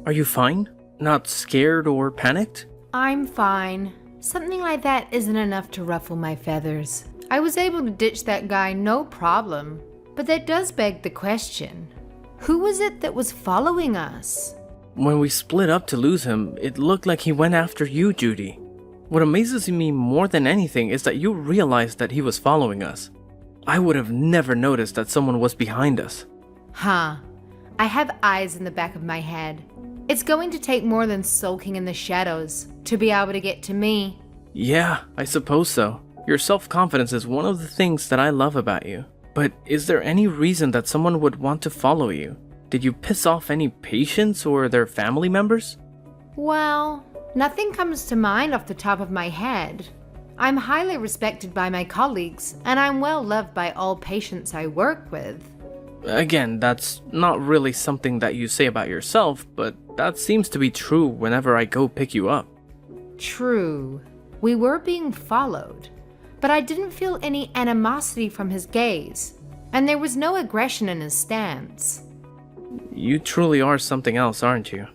Are you fine? Not scared or panicked? I'm fine. Something like that isn't enough to ruffle my feathers. I was able to ditch that guy no problem. But that does beg the question. Who was it that was following us? When we split up to lose him, it looked like he went after you, Judy. What amazes me more than anything is that you realized that he was following us. I would have never noticed that someone was behind us. Huh. I have eyes in the back of my head. It's going to take more than sulking in the shadows to be able to get to me. Yeah, I suppose so. Your self-confidence is one of the things that I love about you. But is there any reason that someone would want to follow you? Did you piss off any patients or their family members? Well, nothing comes to mind off the top of my head. I'm highly respected by my colleagues, and I'm well loved by all patients I work with. Again, that's not really something that you say about yourself, but that seems to be true whenever I go pick you up. True. We were being followed, but I didn't feel any animosity from his gaze, and there was no aggression in his stance. You truly are something else, aren't you?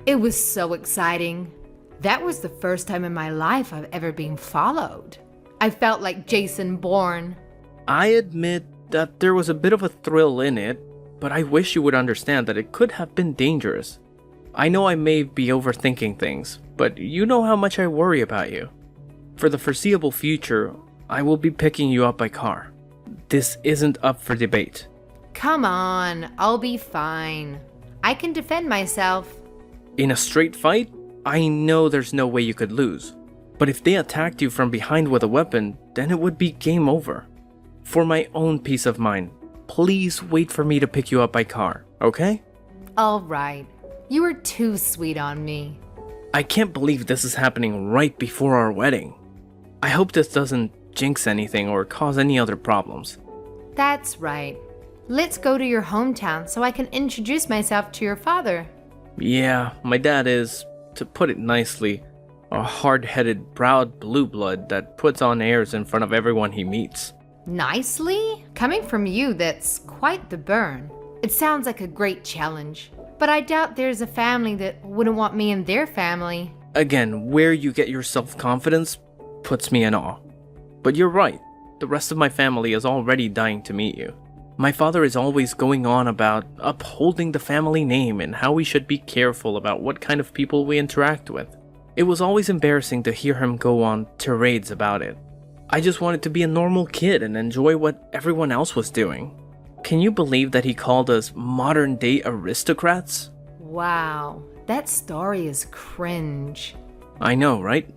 It was so exciting. That was the first time in my life I've ever been followed. I felt like Jason Bourne. I admit that there was a bit of a thrill in it, but I wish you would understand that it could have been dangerous. I know I may be overthinking things, but you know how much I worry about you. For the foreseeable future, I will be picking you up by car. This isn't up for debate. Come on, I'll be fine. I can defend myself. In a straight fight, I know there's no way you could lose. But if they attacked you from behind with a weapon, then it would be game over. For my own peace of mind, please wait for me to pick you up by car, okay? All right. You are too sweet on me. I can't believe this is happening right before our wedding. I hope this doesn't jinx anything or cause any other problems. That's right. Let's go to your hometown so I can introduce myself to your father. Yeah, my dad is, to put it nicely, a hard-headed, proud blue blood that puts on airs in front of everyone he meets. Nicely? Coming from you, that's quite the burn. It sounds like a great challenge, but I doubt there's a family that wouldn't want me in their family. Again, where you get your self-confidence puts me in awe. But you're right, the rest of my family is already dying to meet you. My father is always going on about upholding the family name and how we should be careful about what kind of people we interact with. It was always embarrassing to hear him go on tirades about it. I just wanted to be a normal kid and enjoy what everyone else was doing. Can you believe that he called us modern-day aristocrats? Wow, that story is cringe. I know, right?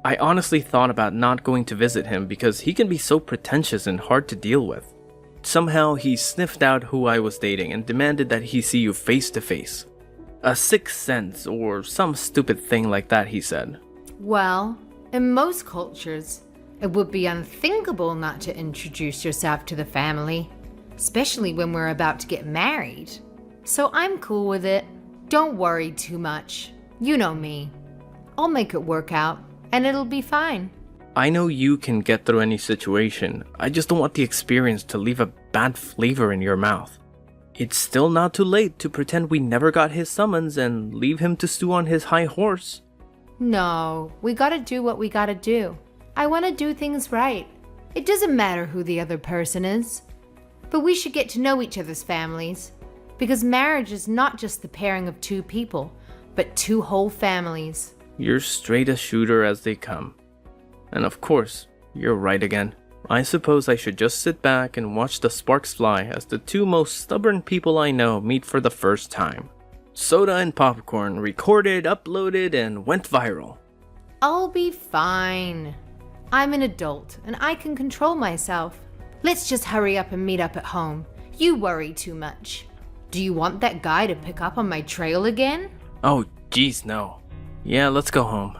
I honestly thought about not going to visit him because he can be so pretentious and hard to deal with. Somehow he sniffed out who I was dating and demanded that he see you face to face. A sixth sense or some stupid thing like that, he said. Well, in most cultures, it would be unthinkable not to introduce yourself to the family, especially when we're about to get married. So I'm cool with it. Don't worry too much. You know me. I'll make it work out, and it'll be fine. I know you can get through any situation. I just don't want the experience to leave a bad flavor in your mouth. It's still not too late to pretend we never got his summons and leave him to stew on his high horse. No, we gotta do what we gotta do. I wanna do things right. It doesn't matter who the other person is. But we should get to know each other's families. Because marriage is not just the pairing of two people, but two whole families. You're straight a shooter as they come. And of course, you're right again. I suppose I should just sit back and watch the sparks fly as the two most stubborn people I know meet for the first time. Soda and popcorn, recorded, uploaded, and went viral. I'll be fine. I'm an adult, and I can control myself. Let's just hurry up and meet up at home. You worry too much. Do you want that guy to pick up on my trail again? Oh, geez, no. Yeah, let's go home.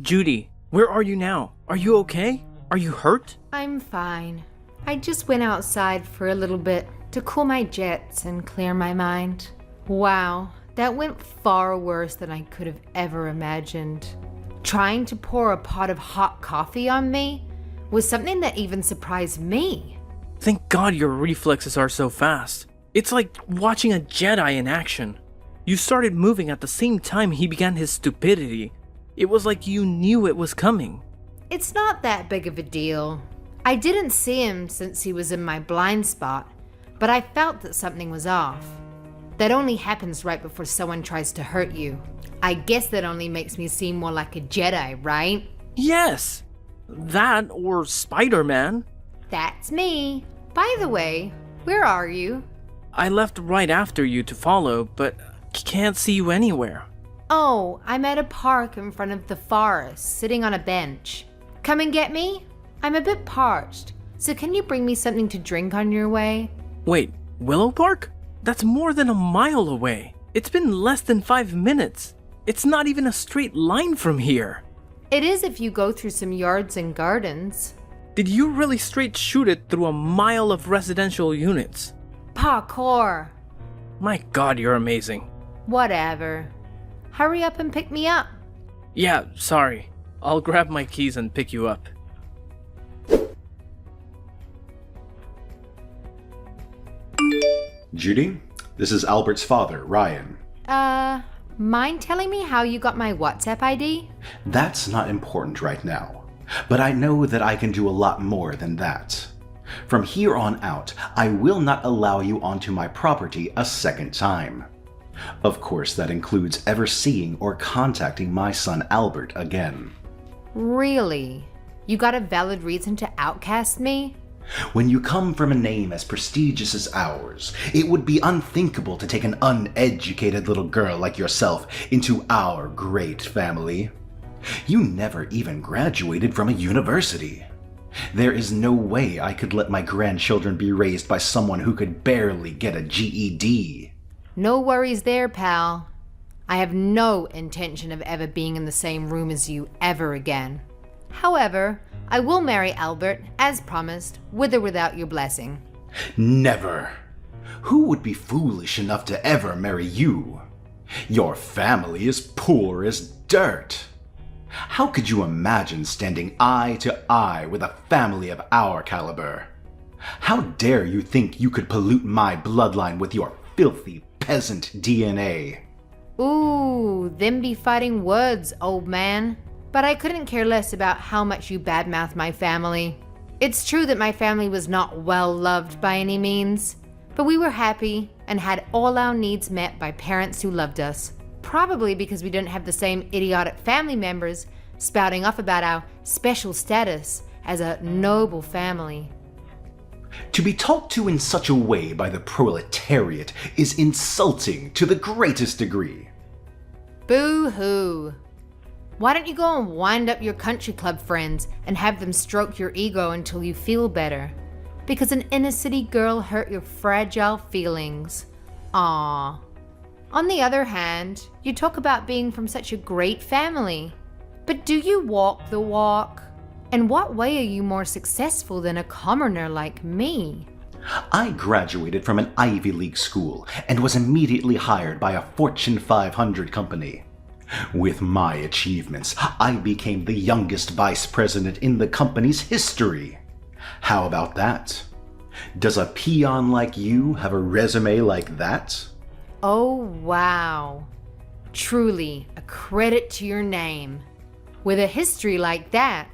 Judy, where are you now? Are you okay? Are you hurt? I'm fine. I just went outside for a little bit to cool my jets and clear my mind. Wow, that went far worse than I could have ever imagined. Trying to pour a pot of hot coffee on me was something that even surprised me. Thank God your reflexes are so fast. It's like watching a Jedi in action. You started moving at the same time he began his stupidity. It was like you knew it was coming. It's not that big of a deal. I didn't see him since he was in my blind spot, but I felt that something was off. That only happens right before someone tries to hurt you. I guess that only makes me seem more like a Jedi, right? Yes! That or Spider-Man. That's me. By the way, where are you? I left right after you to follow, but can't see you anywhere. Oh, I'm at a park in front of the forest, sitting on a bench. Come and get me? I'm a bit parched, so can you bring me something to drink on your way? Wait, Willow Park? That's more than a mile away. It's been less than 5 minutes. It's not even a straight line from here. It is if you go through some yards and gardens. Did you really straight shoot it through a mile of residential units? Parkour. My God, you're amazing. Whatever. Hurry up and pick me up. Yeah, sorry. I'll grab my keys and pick you up. Judy, this is Albert's father, Ryan. Mind telling me how you got my WhatsApp ID? That's not important right now, but I know that I can do a lot more than that. From here on out, I will not allow you onto my property a second time. Of course, that includes ever seeing or contacting my son Albert again. Really? You got a valid reason to outcast me? When you come from a name as prestigious as ours, it would be unthinkable to take an uneducated little girl like yourself into our great family. You never even graduated from a university. There is no way I could let my grandchildren be raised by someone who could barely get a GED. No worries there, pal. I have no intention of ever being in the same room as you ever again. However, I will marry Albert, as promised, with or without your blessing. Never. Who would be foolish enough to ever marry you? Your family is poor as dirt. How could you imagine standing eye to eye with a family of our caliber? How dare you think you could pollute my bloodline with your filthy peasant DNA? Ooh, them be fighting words, old man. But I couldn't care less about how much you badmouth my family. It's true that my family was not well loved by any means, but we were happy and had all our needs met by parents who loved us. Probably because we didn't have the same idiotic family members spouting off about our special status as a noble family. To be talked to in such a way by the proletariat is insulting to the greatest degree. Boo-hoo. Why don't you go and wind up your country club friends and have them stroke your ego until you feel better? Because an inner city girl hurt your fragile feelings. Aww. On the other hand, you talk about being from such a great family. But do you walk the walk? In what way are you more successful than a commoner like me? I graduated from an Ivy League school and was immediately hired by a Fortune 500 company. With my achievements, I became the youngest vice president in the company's history. How about that? Does a peon like you have a resume like that? Oh, wow. Truly a credit to your name. With a history like that,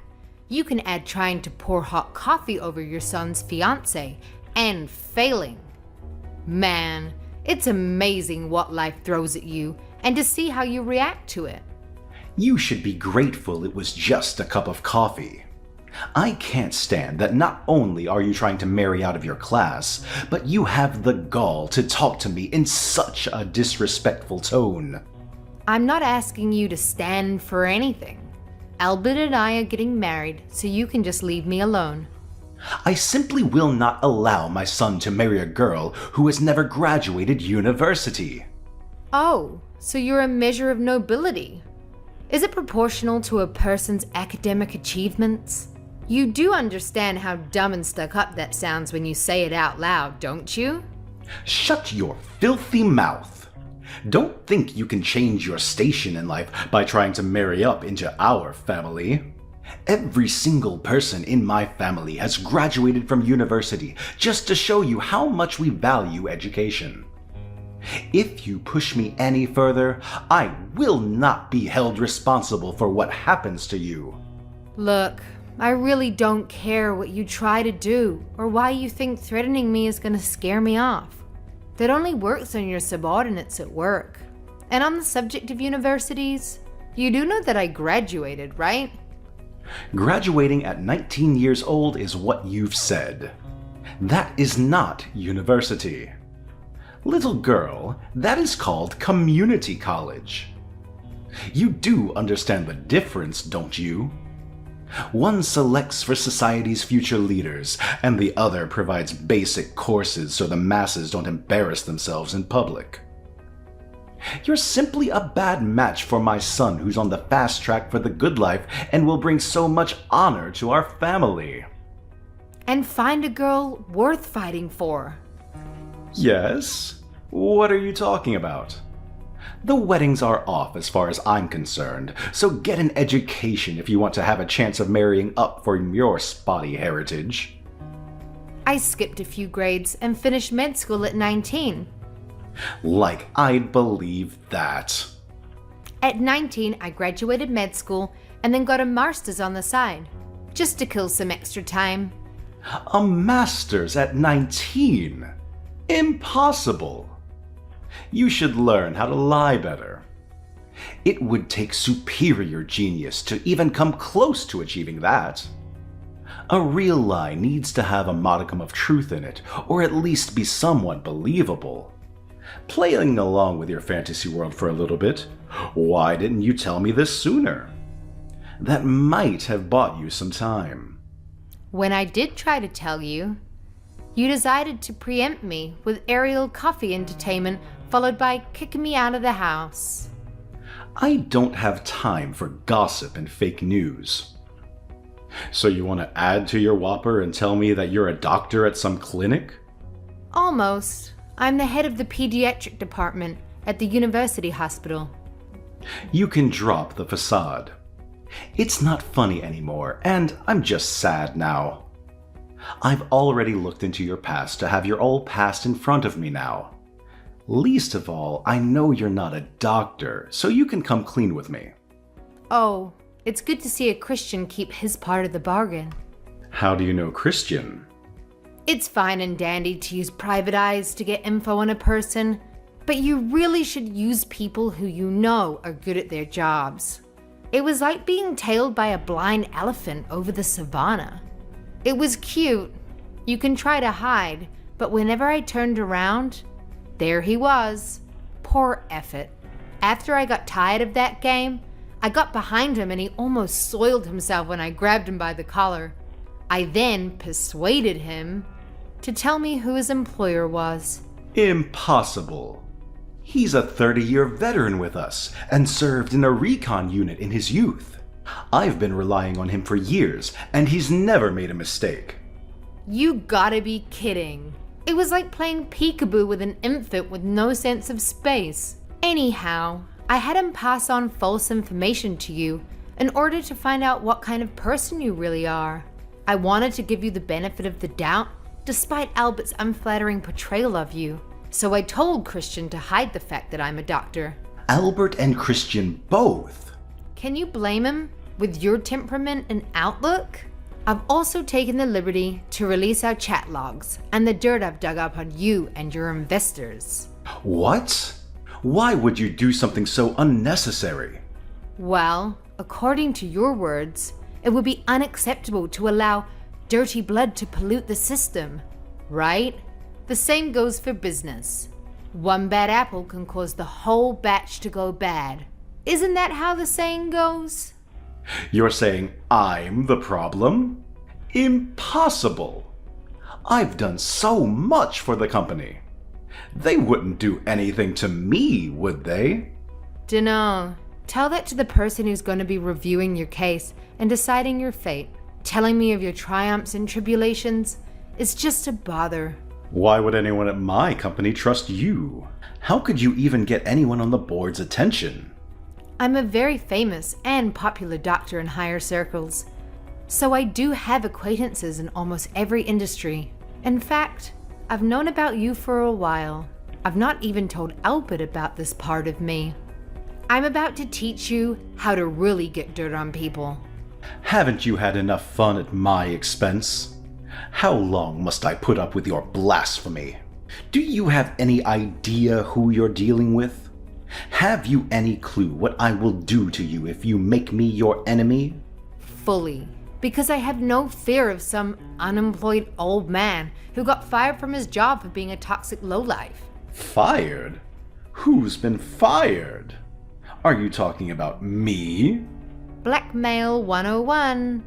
you can add trying to pour hot coffee over your son's fiance and failing. Man, it's amazing what life throws at you and to see how you react to it. You should be grateful it was just a cup of coffee. I can't stand that not only are you trying to marry out of your class, but you have the gall to talk to me in such a disrespectful tone. I'm not asking you to stand for anything. Albert and I are getting married, so you can just leave me alone. I simply will not allow my son to marry a girl who has never graduated university. Oh, so you're a measure of nobility. Is it proportional to a person's academic achievements? You do understand how dumb and stuck up that sounds when you say it out loud, don't you? Shut your filthy mouth. Don't think you can change your station in life by trying to marry up into our family. Every single person in my family has graduated from university just to show you how much we value education. If you push me any further, I will not be held responsible for what happens to you. Look, I really don't care what you try to do or why you think threatening me is going to scare me off. That only works on your subordinates at work. And on the subject of universities, you do know that I graduated, right? Graduating at 19 years old is what you've said. That is not university. Little girl, that is called community college. You do understand the difference, don't you? One selects for society's future leaders, and the other provides basic courses so the masses don't embarrass themselves in public. You're simply a bad match for my son who's on the fast track for the good life and will bring so much honor to our family. And find a girl worth fighting for. Yes? What are you talking about? The weddings are off as far as I'm concerned, so get an education if you want to have a chance of marrying up for your spotty heritage. I skipped a few grades and finished med school at 19. Like I'd believe that. At 19, I graduated med school and then got a master's on the side, just to kill some extra time. A master's at 19? Impossible. You should learn how to lie better. It would take superior genius to even come close to achieving that. A real lie needs to have a modicum of truth in it, or at least be somewhat believable. Playing along with your fantasy world for a little bit, why didn't you tell me this sooner? That might have bought you some time. When I did try to tell you, you decided to preempt me with aerial coffee entertainment followed by kicking me out of the house. I don't have time for gossip and fake news. So you want to add to your whopper and tell me that you're a doctor at some clinic? Almost. I'm the head of the pediatric department at the university hospital. You can drop the facade. It's not funny anymore, and I'm just sad now. I've already looked into your past to have your old past in front of me now. Least of all, I know you're not a doctor, so you can come clean with me. Oh, it's good to see a Christian keep his part of the bargain. How do you know Christian? It's fine and dandy to use private eyes to get info on a person, but you really should use people who you know are good at their jobs. It was like being tailed by a blind elephant over the savannah. It was cute. You can try to hide, but whenever I turned around, there he was. Poor effort. After I got tired of that game, I got behind him and he almost soiled himself when I grabbed him by the collar. I then persuaded him to tell me who his employer was. Impossible. He's a 30-year veteran with us and served in a recon unit in his youth. I've been relying on him for years, and he's never made a mistake. You gotta be kidding. It was like playing peekaboo with an infant with no sense of space. Anyhow, I had him pass on false information to you in order to find out what kind of person you really are. I wanted to give you the benefit of the doubt, despite Albert's unflattering portrayal of you. So I told Christian to hide the fact that I'm a doctor. Albert and Christian both? Can you blame him with your temperament and outlook? I've also taken the liberty to release our chat logs and the dirt I've dug up on you and your investors. What? Why would you do something so unnecessary? Well, according to your words, it would be unacceptable to allow dirty blood to pollute the system, right? The same goes for business. One bad apple can cause the whole batch to go bad. Isn't that how the saying goes? You're saying I'm the problem? Impossible! I've done so much for the company. They wouldn't do anything to me, would they? Dunno. Tell that to the person who's going to be reviewing your case and deciding your fate. Telling me of your triumphs and tribulations is just a bother. Why would anyone at my company trust you? How could you even get anyone on the board's attention? I'm a very famous and popular doctor in higher circles. So I do have acquaintances in almost every industry. In fact, I've known about you for a while. I've not even told Albert about this part of me. I'm about to teach you how to really get dirt on people. Haven't you had enough fun at my expense? How long must I put up with your blasphemy? Do you have any idea who you're dealing with? Have you any clue what I will do to you if you make me your enemy? Fully. Because I have no fear of some unemployed old man who got fired from his job for being a toxic lowlife. Fired? Who's been fired? Are you talking about me? Blackmail 101.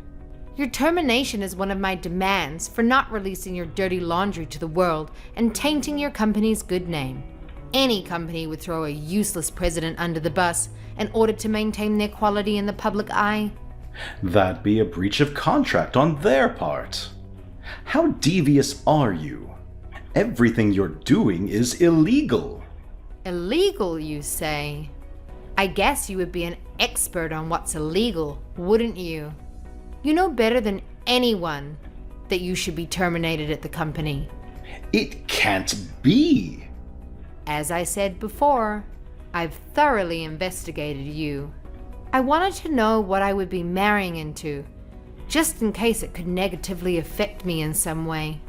Your termination is one of my demands for not releasing your dirty laundry to the world and tainting your company's good name. Any company would throw a useless president under the bus in order to maintain their quality in the public eye. That'd be a breach of contract on their part. How devious are you? Everything you're doing is illegal. Illegal, you say? I guess you would be an expert on what's illegal, wouldn't you? You know better than anyone that you should be terminated at the company. It can't be. As I said before, I've thoroughly investigated you. I wanted to know what I would be marrying into, just in case it could negatively affect me in some way.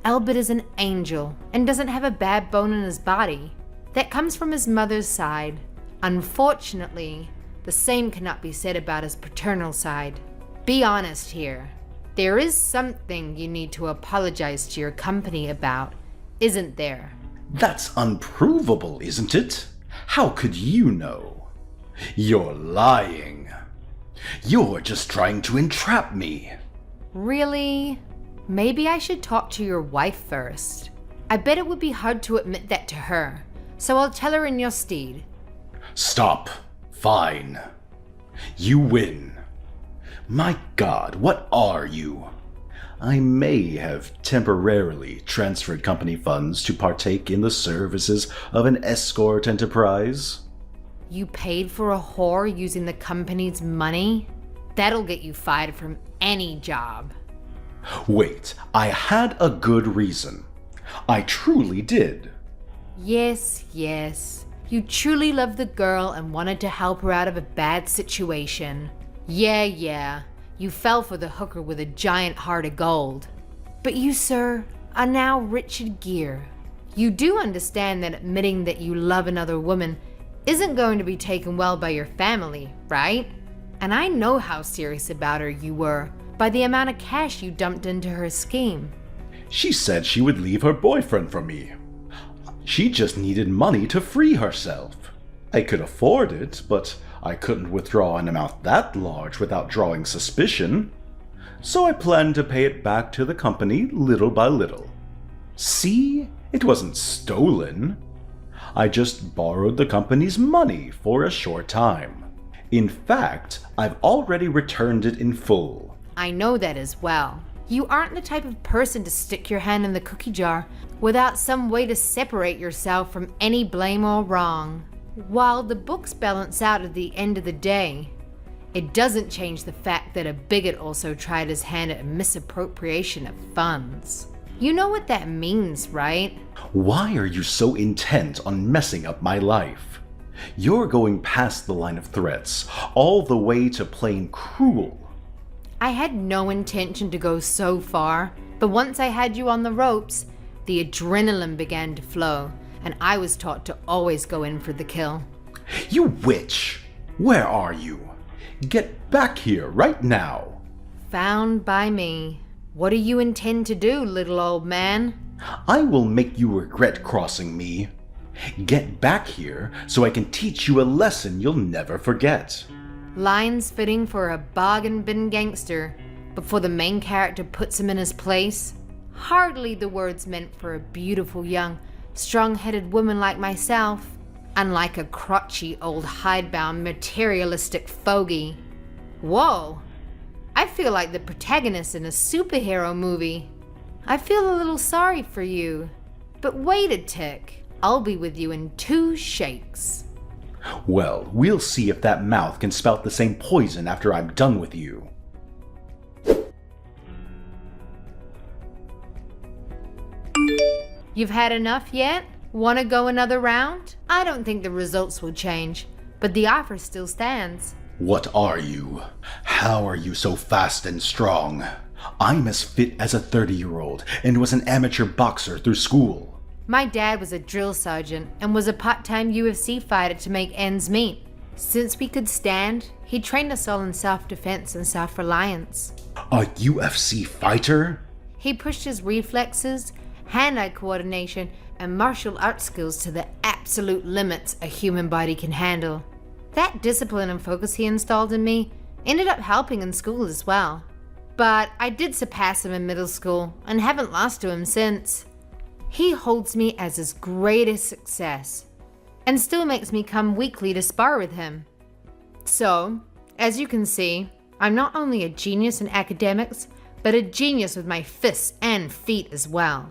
Albert is an angel and doesn't have a bad bone in his body. That comes from his mother's side. Unfortunately, the same cannot be said about his paternal side. Be honest here. There is something you need to apologize to your company about, isn't there? That's unprovable, isn't it? How could you know? You're lying. You're just trying to entrap me. Really? Maybe I should talk to your wife first. I bet it would be hard to admit that to her, so I'll tell her in your stead. Stop. Fine. You win. My God, what are you? I may have temporarily transferred company funds to partake in the services of an escort enterprise. You paid for a whore using the company's money? That'll get you fired from any job. Wait, I had a good reason. I truly did. Yes. You truly loved the girl and wanted to help her out of a bad situation. Yeah. You fell for the hooker with a giant heart of gold. But you, sir, are now Richard Gere. You do understand that admitting that you love another woman isn't going to be taken well by your family, right? And I know how serious about her you were by the amount of cash you dumped into her scheme. She said she would leave her boyfriend for me. She just needed money to free herself. I could afford it, but I couldn't withdraw an amount that large without drawing suspicion. So I planned to pay it back to the company little by little. See? It wasn't stolen. I just borrowed the company's money for a short time. In fact, I've already returned it in full. I know that as well. You aren't the type of person to stick your hand in the cookie jar without some way to separate yourself from any blame or wrong. While the books balance out at the end of the day, it doesn't change the fact that a bigot also tried his hand at a misappropriation of funds. You know what that means, right? Why are you so intent on messing up my life? You're going past the line of threats, all the way to plain cruel. I had no intention to go so far, but once I had you on the ropes, the adrenaline began to flow, and I was taught to always go in for the kill. You witch! Where are you? Get back here right now! Found by me. What do you intend to do, little old man? I will make you regret crossing me. Get back here so I can teach you a lesson you'll never forget. Lines fitting for a bargain bin gangster before the main character puts him in his place. Hardly the words meant for a beautiful young, strong-headed woman like myself, unlike a crotchy old hidebound materialistic fogey. Whoa! I feel like the protagonist in a superhero movie. I feel a little sorry for you. But wait a tick. I'll be with you in 2 shakes. Well, we'll see if that mouth can spout the same poison after I'm done with you. You've had enough yet? Want to go another round? I don't think the results will change, but the offer still stands. What are you? How are you so fast and strong? I'm as fit as a 30-year-old and was an amateur boxer through school. My dad was a drill sergeant and was a part-time UFC fighter to make ends meet. Since we could stand, he trained us all in self-defense and self-reliance. A UFC fighter? He pushed his reflexes, hand-eye coordination, and martial arts skills to the absolute limits a human body can handle. That discipline and focus he installed in me ended up helping in school as well. But I did surpass him in middle school and haven't lost to him since. He holds me as his greatest success and still makes me come weekly to spar with him. So, as you can see, I'm not only a genius in academics, but a genius with my fists and feet as well.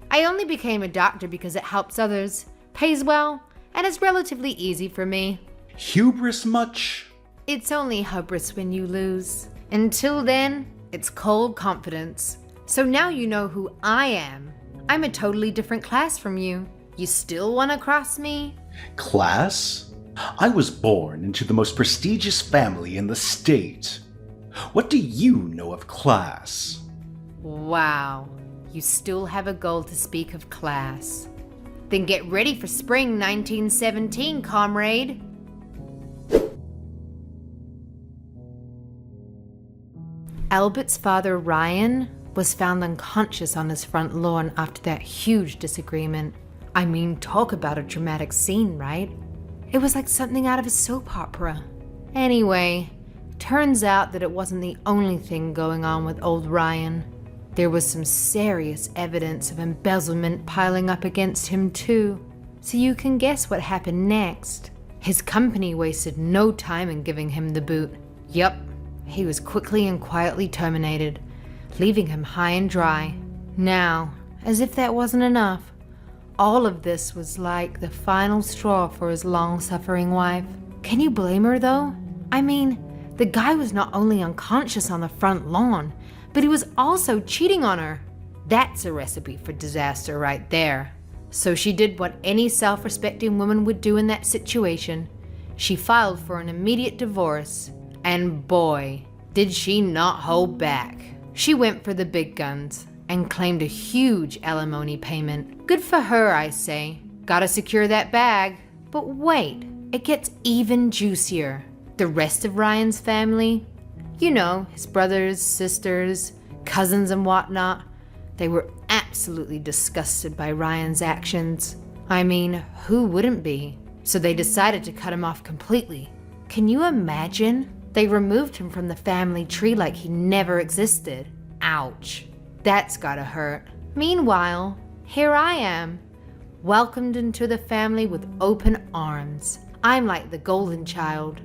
I only became a doctor because it helps others, pays well, and is relatively easy for me. Hubris much? It's only hubris when you lose. Until then, it's cold confidence. So now you know who I am. I'm a totally different class from you. You still want to cross me? Class? I was born into the most prestigious family in the state. What do you know of class? Wow, you still have a goal to speak of class. Then get ready for spring 1917, comrade. Albert's father, Ryan, was found unconscious on his front lawn after that huge disagreement. I mean, talk about a dramatic scene, right? It was like something out of a soap opera. Anyway, turns out that it wasn't the only thing going on with old Ryan. There was some serious evidence of embezzlement piling up against him too. So you can guess what happened next. His company wasted no time in giving him the boot. Yup, he was quickly and quietly terminated, leaving him high and dry. Now, as if that wasn't enough, all of this was like the final straw for his long-suffering wife. Can you blame her though? I mean, the guy was not only unconscious on the front lawn, but he was also cheating on her. That's a recipe for disaster right there. So she did what any self-respecting woman would do in that situation. She filed for an immediate divorce. And boy, did she not hold back. She went for the big guns and claimed a huge alimony payment. Good for her, I say. Gotta secure that bag. But wait, it gets even juicier. The rest of Ryan's family, you know, his brothers, sisters, cousins and whatnot, they were absolutely disgusted by Ryan's actions. I mean, who wouldn't be? So they decided to cut him off completely. Can you imagine? They removed him from the family tree like he never existed. Ouch. That's gotta hurt. Meanwhile, here I am, welcomed into the family with open arms. I'm like the golden child,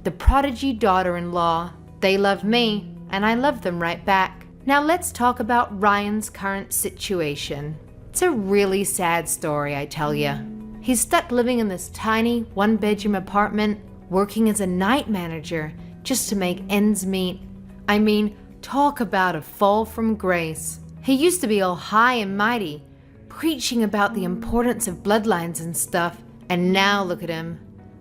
the prodigy daughter-in-law. They love me, and I love them right back. Now let's talk about Ryan's current situation. It's a really sad story, I tell ya. He's stuck living in this tiny one-bedroom apartment, working as a night manager just to make ends meet. I mean, talk about a fall from grace. He used to be all high and mighty, preaching about the importance of bloodlines and stuff, and now look at him,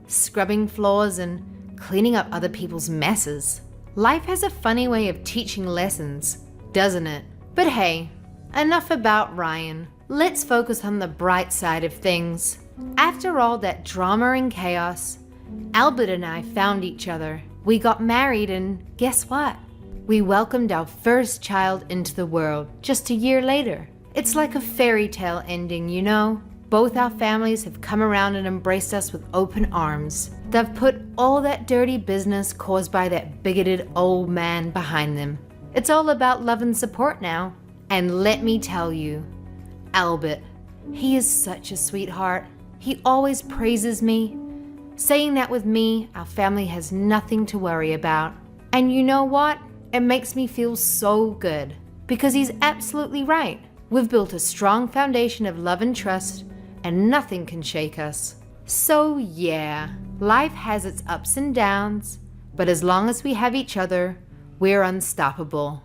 scrubbing floors and cleaning up other people's messes. Life has a funny way of teaching lessons, doesn't it? But hey, enough about Ryan. Let's focus on the bright side of things. After all that drama and chaos, Albert and I found each other. We got married and guess what? We welcomed our first child into the world just a year later. It's like a fairy tale ending, you know? Both our families have come around and embraced us with open arms. They've put all that dirty business caused by that bigoted old man behind them. It's all about love and support now. And let me tell you, Albert, he is such a sweetheart. He always praises me, saying that with me, our family has nothing to worry about. And you know what? It makes me feel so good, because he's absolutely right. We've built a strong foundation of love and trust, and nothing can shake us. So yeah, life has its ups and downs, but as long as we have each other, we're unstoppable.